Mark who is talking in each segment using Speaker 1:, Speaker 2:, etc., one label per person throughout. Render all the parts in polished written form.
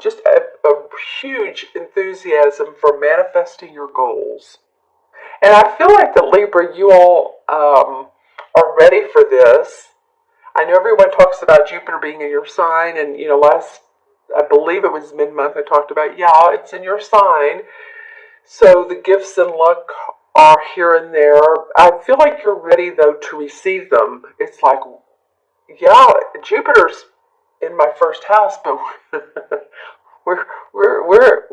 Speaker 1: just a huge enthusiasm for manifesting your goals. And I feel like that Libra, you all are ready for this. I know everyone talks about Jupiter being in your sign, and I believe it was mid-month I talked about, yeah, it's in your sign. So the gifts and luck are here and there. I feel like you're ready though to receive them. It's like, yeah, Jupiter's in my first house, but we're we're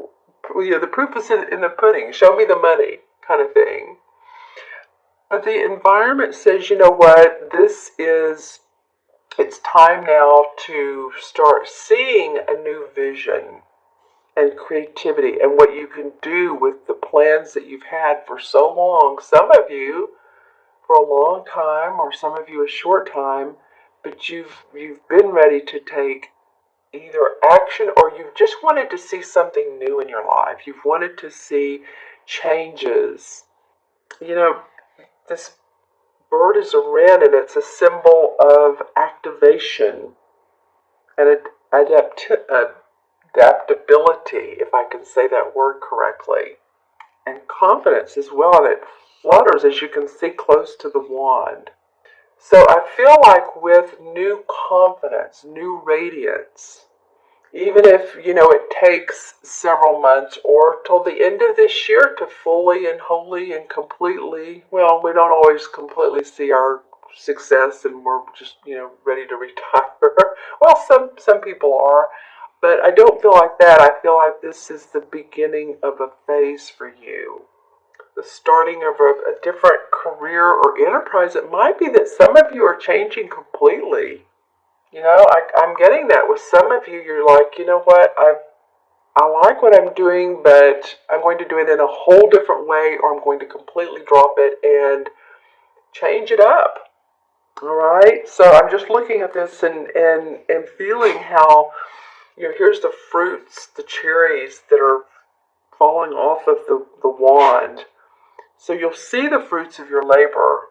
Speaker 1: the proof is in the pudding. Show me the money, kind of thing. But the environment says, you know what, it's time now to start seeing a new vision and creativity and what you can do with the plans that you've had for so long. Some of you for a long time, or some of you a short time, but you've been ready to take either action, or you've just wanted to see something new in your life. You've wanted to see changes. You know, this bird is a wren, and it's a symbol of activation and adaptability, if I can say that word correctly, and confidence as well. And it flutters, as you can see, close to the wand. So I feel like with new confidence, new radiance, even if, it takes several months or till the end of this year to fully and wholly and completely, well, we don't always completely see our success and we're just, ready to retire. Well, some people are, but I don't feel like that. I feel like this is the beginning of a phase for you. The starting of a different career or enterprise. It might be that some of you are changing completely. I'm getting that with some of you. You're like, you know what, I like what I'm doing, but I'm going to do it in a whole different way, or I'm going to completely drop it and change it up. All right? So I'm just looking at this and feeling how, here's the fruits, the cherries that are falling off of the wand. So you'll see the fruits of your labor.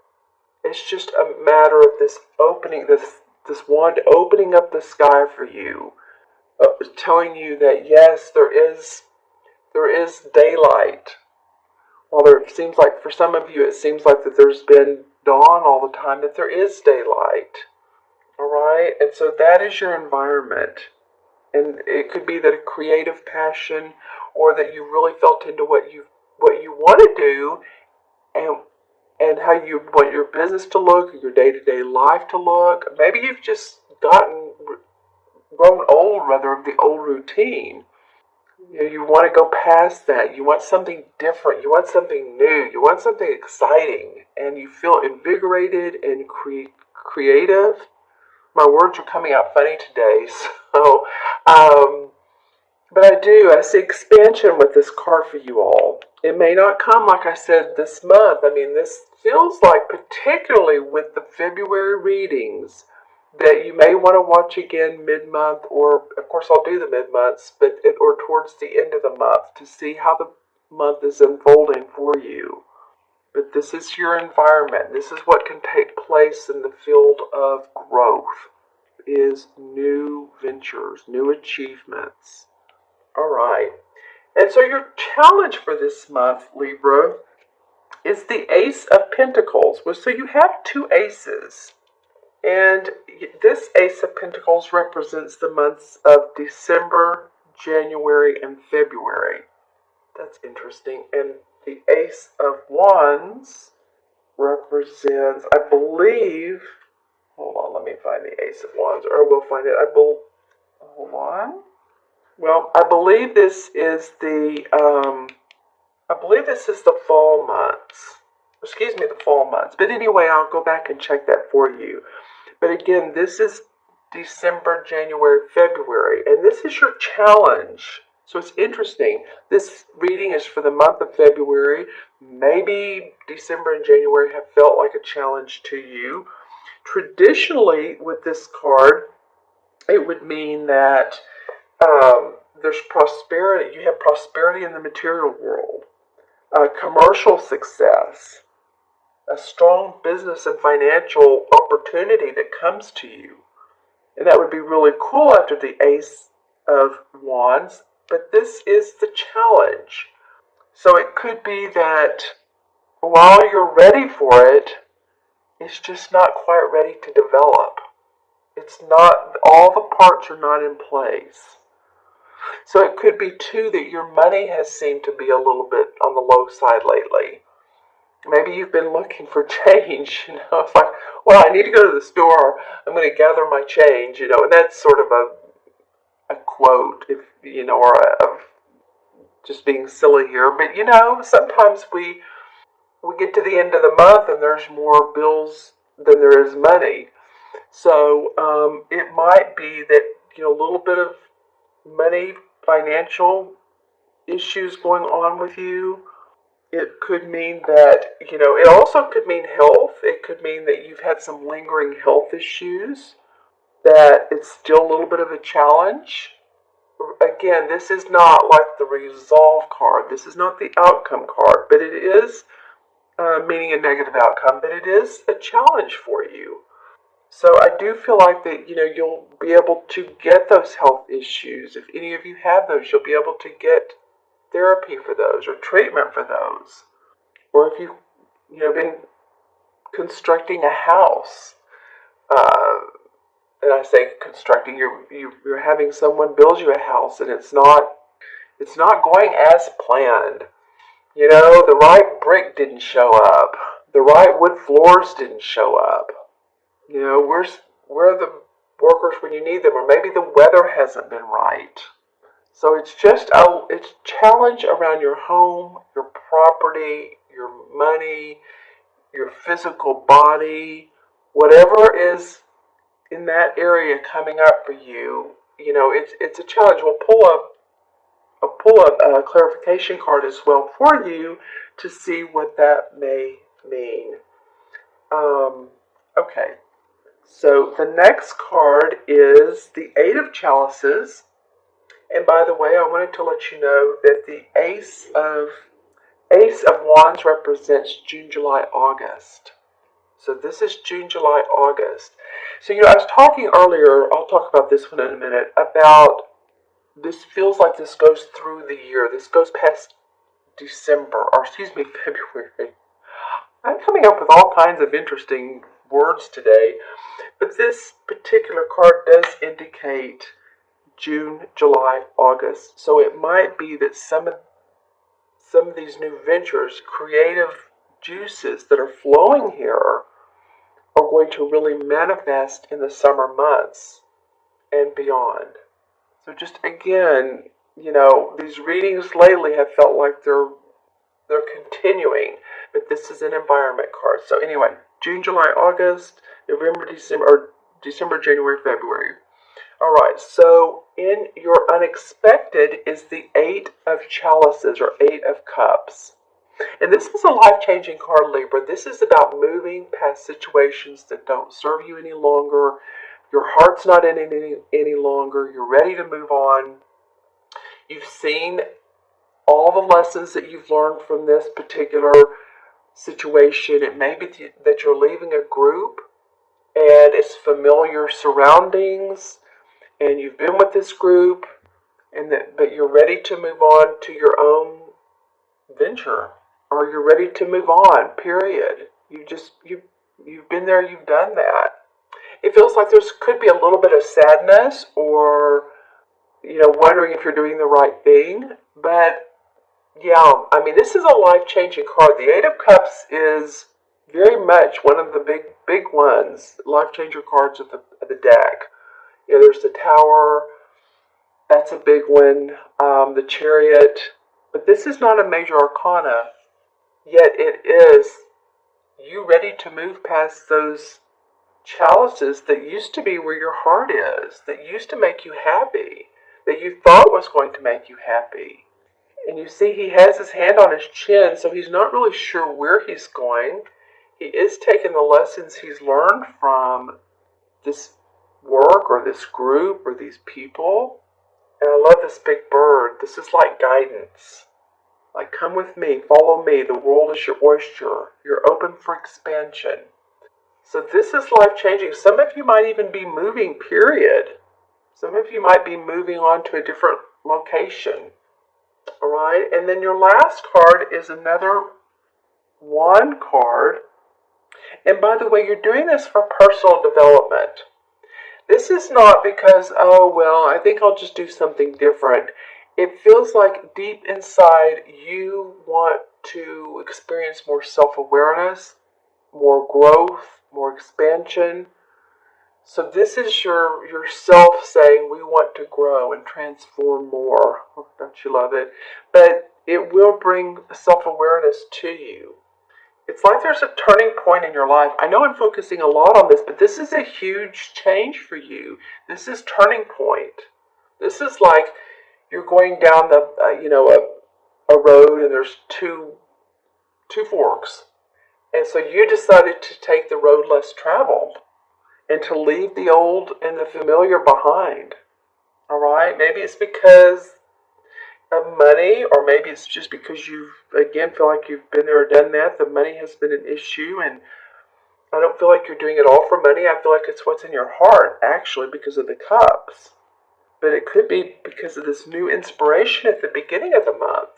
Speaker 1: It's just a matter of this opening, this wand opening up the sky for you, telling you that yes, there is daylight. While there seems like for some of you it seems like that there's been dawn all the time, that there is daylight. All right, and so that is your environment, and it could be that a creative passion, or that you really felt into what you want to do, and how you want your business to look, or your day-to-day life to look. Maybe you've just grown old, rather, of the old routine. You want to go past that. You want something different. You want something new. You want something exciting. And you feel invigorated and creative. My words are coming out funny today. So, but I see expansion with this card for you all. It may not come, like I said, this month. I mean, this feels like, particularly with the February readings, that you may want to watch again mid-month, or of course I'll do the mid-months, or towards the end of the month, to see how the month is unfolding for you. But this is your environment. This is what can take place in the field of growth, is new ventures, new achievements. All right. And so your challenge for this month, Libra, is the Ace of Pentacles. Well, so you have two aces. And this Ace of Pentacles represents the months of December, January, and February. That's interesting. And the Ace of Wands represents, I believe, hold on, let me find the Ace of Wands, or we'll find it. Hold on. Well, I believe this is the fall months. Excuse me, the fall months. But anyway, I'll go back and check that for you. But again, this is December, January, February, and this is your challenge. So it's interesting. This reading is for the month of February. Maybe December and January have felt like a challenge to you. Traditionally, with this card, it would mean that there's prosperity. You have prosperity in the material world, commercial success, a strong business and financial opportunity that comes to you. And that would be really cool after the Ace of Wands, but this is the challenge. So it could be that while you're ready for it, it's just not quite ready to develop. It's not, all the parts are not in place. So it could be too that your money has seemed to be a little bit on the low side lately. Maybe you've been looking for change, it's like, well, I need to go to the store, I'm going to gather my change, and that's sort of a quote, if or just being silly here, but sometimes we get to the end of the month and there's more bills than there is money. So it might be that a little bit of money, financial issues going on with you. It could mean that it also could mean health. It could mean that you've had some lingering health issues, that it's still a little bit of a challenge. Again, this is not like the resolve card. This is not the outcome card, but it is meaning a negative outcome, but it is a challenge for you. So I do feel like that, you'll be able to get those health issues. If any of you have those, you'll be able to get therapy for those or treatment for those. Or if you've been constructing a house, and I say constructing, you're having someone build you a house and it's not going as planned. The right brick didn't show up. The right wood floors didn't show up. Where are the workers when you need them? Or maybe the weather hasn't been right. So it's just it's challenge around your home, your property, your money, your physical body, whatever is in that area coming up for you. It's a challenge. I'll pull a clarification card as well for you to see what that may mean. Okay, so the next card is the Eight of Chalices. And by the way, I wanted to let you know that the Ace of Wands represents June, July, August. So this is June, July, August. So, I was talking earlier, I'll talk about this one in a minute, about this feels like this goes through the year. This goes past December, or excuse me, February. I'm coming up with all kinds of interesting words today, but this particular card does indicate June, July, August. So it might be that some of these new ventures, creative juices that are flowing here, are going to really manifest in the summer months and beyond. So just again, these readings lately have felt like they're continuing, but this is an environment card. So anyway, June, July, August, November, December, or December, January, February. All right, so in your unexpected is the Eight of Chalices, or Eight of Cups. And this is a life-changing card, Libra. This is about moving past situations that don't serve you any longer. Your heart's not in it any longer. You're ready to move on. You've seen all the lessons that you've learned from this particular situation. It may be that you're leaving a group and it's familiar surroundings, and you've been with this group, but you're ready to move on to your own venture, or you're ready to move on, period. You've been there, you've done that. It feels like there could be a little bit of sadness, or wondering if you're doing the right thing. But yeah, this is a life-changing card. The Eight of Cups is very much one of the big ones, life-changer cards of the deck. There's the Tower. That's a big one. The Chariot. But this is not a major arcana, yet it is you ready to move past those chalices that used to be where your heart is, that used to make you happy, that you thought was going to make you happy. And you see he has his hand on his chin, so he's not really sure where he's going. He is taking the lessons he's learned from this work or this group or these people. And I love this big bird. This is like guidance. Like, come with me, follow me. The world is your oyster. You're open for expansion. So this is life-changing. Some of you might even be moving, period. Some of you might be moving on to a different location. All right, and then your last card is another wand card. And by the way, you're doing this for personal development. This is not because, oh, well, I think I'll just do something different. It feels like deep inside you want to experience more self-awareness, more growth, more expansion. So this is your self saying, we want to grow and transform more. Don't you love it? But it will bring self-awareness to you. It's like there's a turning point in your life. I know I'm focusing a lot on this, but this is a huge change for you. This is turning point. This is like you're going down a road and there's two forks. And so you decided to take the road less traveled and to leave the old and the familiar behind. All right? Maybe it's because of money, or maybe it's just because you, again, feel like you've been there or done that. The money has been an issue, and I don't feel like you're doing it all for money. I feel like it's what's in your heart, actually, because of the cups. But it could be because of this new inspiration at the beginning of the month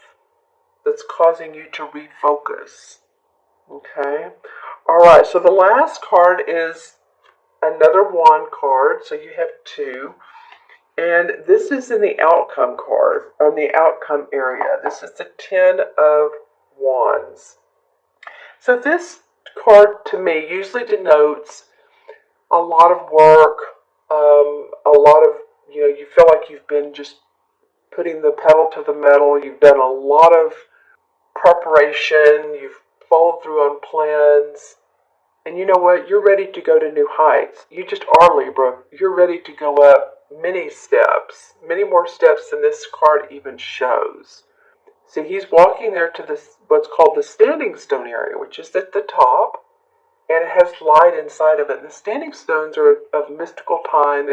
Speaker 1: that's causing you to refocus. Okay? All right, so the last card is another wand card, so you have two. And this is in the outcome card, on the outcome area. This is the 10 of Wands. So this card, to me, usually denotes a lot of work, a lot of, you feel like you've been just putting the pedal to the metal. You've done a lot of preparation. You've followed through on plans. And you know what? You're ready to go to new heights. You just are, Libra. You're ready to go up many steps, many more steps than this card even shows. See, he's walking there to this, what's called the standing stone area, which is at the top, and it has light inside of it. And the standing stones are of mystical time.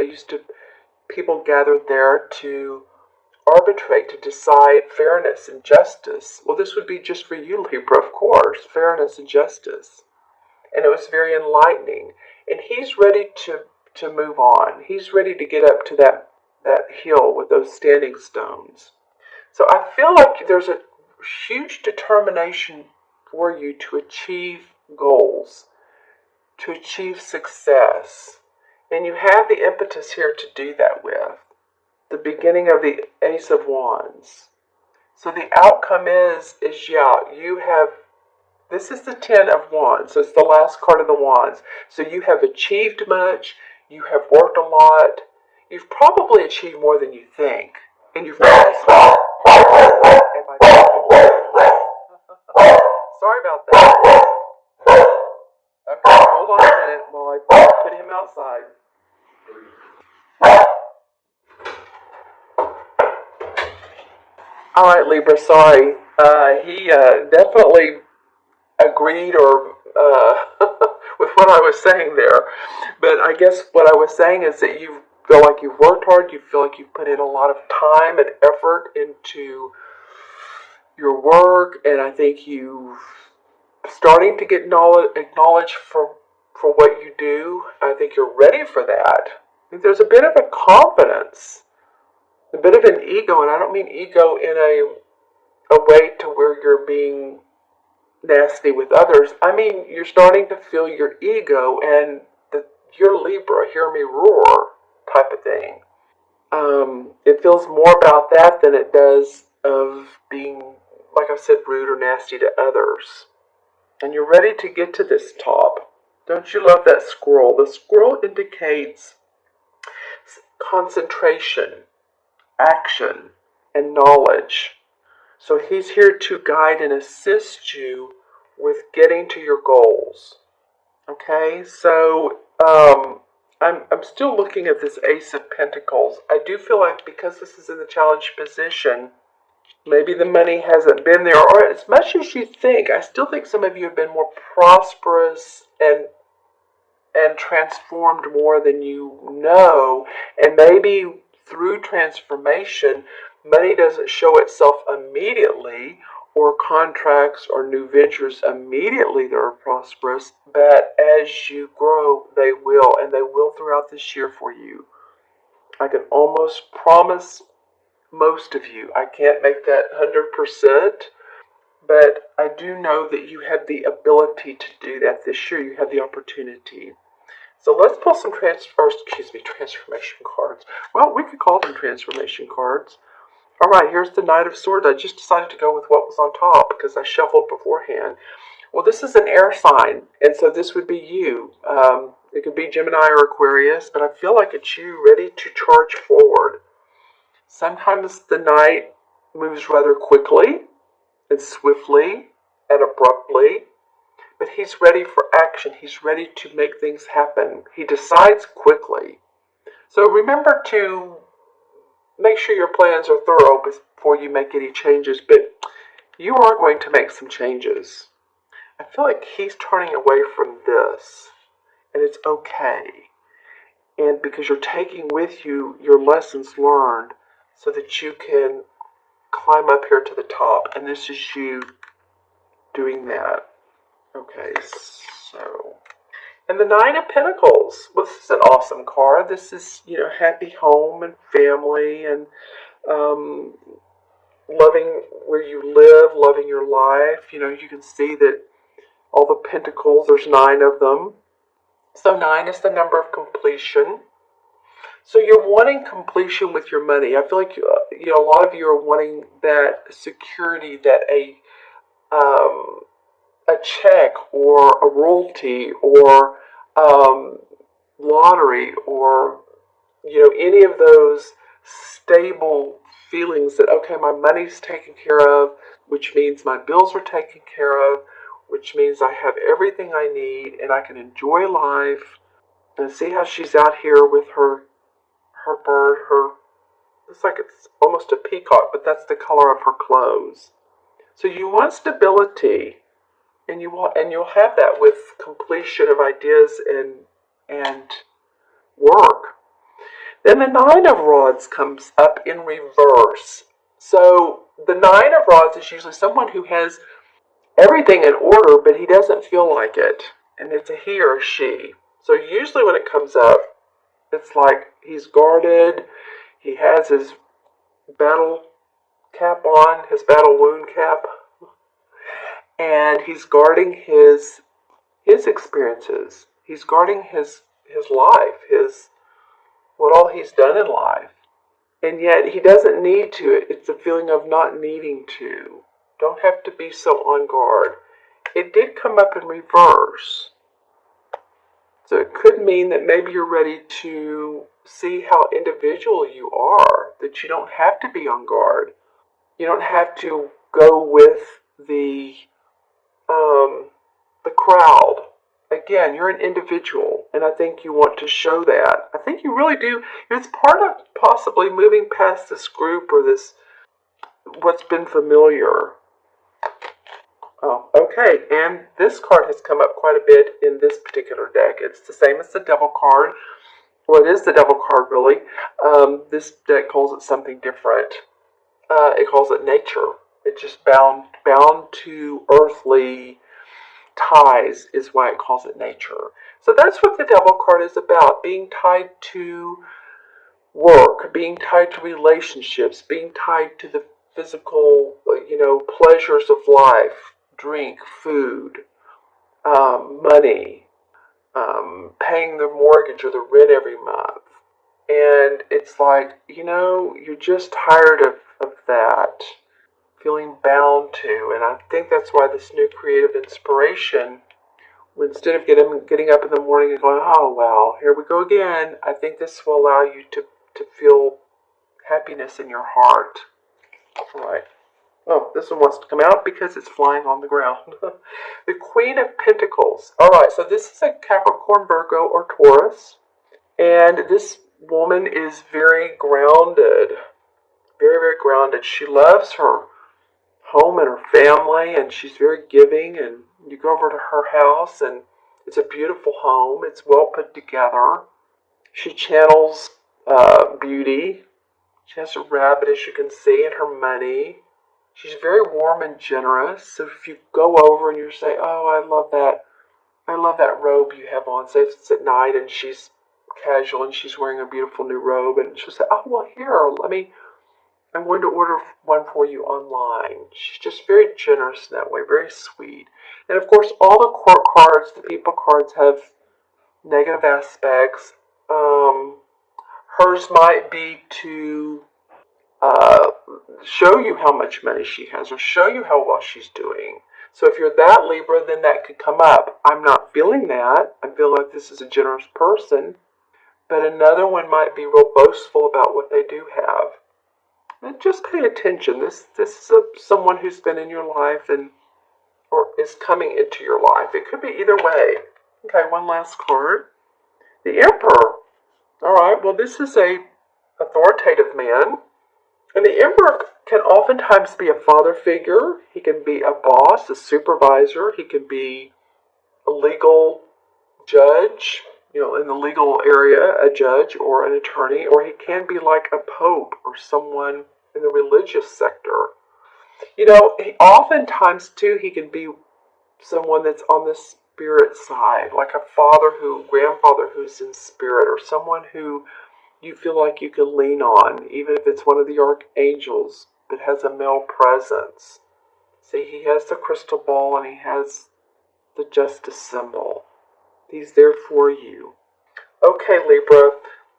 Speaker 1: People gathered there to arbitrate, to decide fairness and justice. Well, this would be just for you, Libra, of course, fairness and justice. And it was very enlightening. And he's ready to move on. He's ready to get up to that hill with those standing stones. So I feel like there's a huge determination for you to achieve goals, to achieve success. And you have the impetus here to do that with. The beginning of the Ace of Wands. So the outcome is you have, this is the 10 of Wands, so it's the last card of the Wands. So you have achieved much, you have worked a lot, you've probably achieved more than you think, and you've also, sorry about that. Okay, hold on a minute while I put him outside. All right, Libra, sorry. He definitely agreed or with what I was saying there. But I guess what I was saying is that you feel like you've worked hard, you feel like you've put in a lot of time and effort into your work, and I think you're starting to get acknowledged for what you do. I think you're ready for that. I think there's a bit of a confidence, a bit of an ego, and I don't mean ego in a way to where you're being nasty with others. I mean, you're starting to feel your ego and you're Libra, hear me roar type of thing. It feels more about that than it does of being, like I said, rude or nasty to others. And you're ready to get to this top. Don't you love that squirrel? The squirrel indicates concentration, action, and knowledge. So he's here to guide and assist you with getting to your goals. Okay, so I'm still looking at this Ace of Pentacles. I do feel like because this is in the challenge position, maybe the money hasn't been there, or as much as you think. I still think some of you have been more prosperous and transformed more than you know, and maybe through transformation, money doesn't show itself immediately, or contracts or new ventures immediately that are prosperous, but as you grow, they will, and they will throughout this year for you. I can almost promise most of you, I can't make that 100%, but I do know that you have the ability to do that this year. You have the opportunity. So let's pull some transformation cards. Well, we could call them transformation cards. All right, here's the Knight of Swords. I just decided to go with what was on top because I shuffled beforehand. Well, this is an air sign, and so this would be you. It could be Gemini or Aquarius, but I feel like it's you ready to charge forward. Sometimes the Knight moves rather quickly and swiftly and abruptly, but he's ready for action. He's ready to make things happen. He decides quickly. So remember to make sure your plans are thorough before you make any changes, but you are going to make some changes. I feel like he's turning away from this, and it's okay. And because you're taking with you your lessons learned so that you can climb up here to the top, and this is you doing that. Okay, so, and the Nine of Pentacles. Well, this is an awesome card. This is, happy home and family and loving where you live, loving your life. You can see that all the pentacles, there's 9 of them. So 9 is the number of completion. So you're wanting completion with your money. I feel like a lot of you are wanting that security that a check or a royalty or lottery or any of those stable feelings that, okay, my money's taken care of, which means my bills are taken care of, which means I have everything I need and I can enjoy life. And see how she's out here with her bird, it's like it's almost a peacock, but that's the color of her clothes. So you want stability, and you'll have that with completion of ideas and work. Then the 9 of Rods comes up in reverse. So the 9 of Rods is usually someone who has everything in order, but he doesn't feel like it, and it's a he or she. So usually when it comes up, it's like he's guarded, he has his battle cap on, his battle wound cap, and he's guarding his experiences. He's guarding his life, what all he's done in life. And yet he doesn't need to. It's a feeling of not needing to. Don't have to be so on guard. It did come up in reverse. So it could mean that maybe you're ready to see how individual you are, that you don't have to be on guard. You don't have to go with the crowd. Again, you're an individual, and I think you want to show that. I think you really do. It's part of possibly moving past this group or this, what's been familiar. Oh, okay, and this card has come up quite a bit in this particular deck. It's the same as the Devil card. Well, it is the Devil card, really. This deck calls it something different. It calls it nature. It's just bound to earthly ties is why it calls it nature. So that's what the Devil card is about, being tied to work, being tied to relationships, being tied to the physical, pleasures of life, drink, food, money, paying the mortgage or the rent every month. And it's like, you're just tired of that, feeling bound to. And I think that's why this new creative inspiration, instead of getting up in the morning and going, oh, well, here we go again, I think this will allow you to feel happiness in your heart. All right. Oh, this one wants to come out because it's flying on the ground. The Queen of Pentacles. All right, so this is a Capricorn, Virgo, or Taurus. And this woman is very grounded. Very, very grounded. She loves her home and her family, and she's very giving. And you go over to her house, and it's a beautiful home. It's well put together. She channels beauty. She has a rabbit, as you can see, in her money. She's very warm and generous. So if you go over and you say, oh, I love that robe you have on, say it's at night and she's casual and she's wearing a beautiful new robe, and she'll say, oh, well, here, I'm going to order one for you online. She's just very generous in that way, very sweet. And of course, all the court cards, the people cards, have negative aspects. Hers might be to show you how much money she has or show you how well she's doing. So if you're that Libra, then that could come up. I'm not feeling that. I feel like this is a generous person. But another one might be real boastful about what they do have. And just pay attention. This is someone who's been in your life or is coming into your life. It could be either way. Okay, one last card. The Emperor. All right, well, this is a authoritative man. And the Emperor can oftentimes be a father figure. He can be a boss, a supervisor. He can be a legal judge, in the legal area, a judge or an attorney. Or he can be like a pope or someone in the religious sector. Oftentimes, too, he can be someone that's on the spirit side, like a grandfather who's in spirit, or someone who you feel like you can lean on, even if it's one of the archangels that has a male presence. See, he has the crystal ball and he has the justice symbol. He's there for you. Okay, Libra,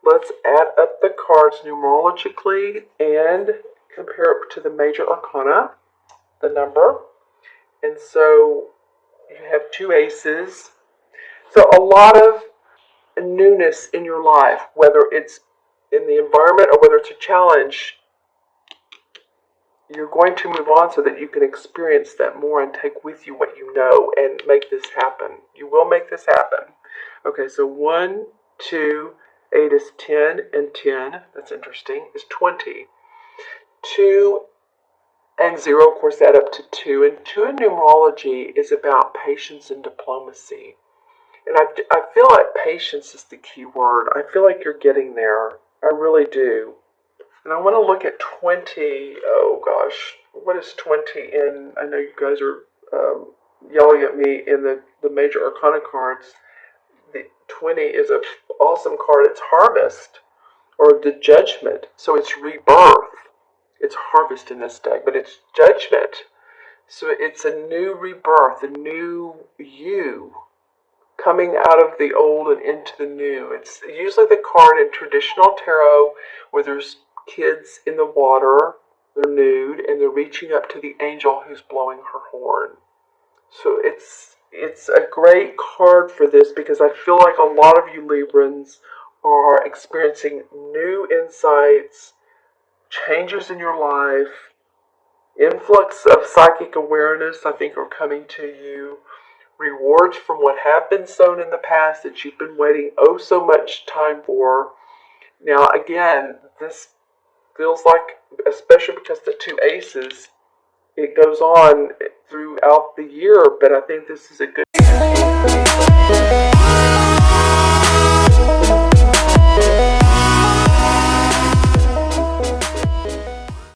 Speaker 1: let's add up the cards numerologically and compare it to the major arcana, the number. And so you have 2 aces. So a lot of newness in your life, whether it's in the environment or whether it's a challenge, you're going to move on so that you can experience that more and take with you what you know and make this happen. You will make this happen. Okay, so 1, 2, 8 is 10, and 10, that's interesting, is 20. 2 and 0, of course, add up to 2. And 2 in numerology is about patience and diplomacy. And I feel like patience is the key word. I feel like you're getting there. I really do. And I want to look at 20. Oh, gosh. What is 20 in? I know you guys are yelling at me in the major arcana cards. The 20 is an awesome card. It's harvest or the judgment. So it's rebirth. It's harvest in this deck, but it's judgment. So it's a new rebirth, a new you coming out of the old and into the new. It's usually the card in traditional tarot where there's kids in the water, they're nude, and they're reaching up to the angel who's blowing her horn. So it's a great card for this because I feel like a lot of you Librans are experiencing new insights, changes in your life, influx of psychic awareness, I think, are coming to you. Rewards from what have been sown in the past that you've been waiting so much time for. Now, again, this feels like, especially because the 2 aces, it goes on throughout the year, but I think this is a good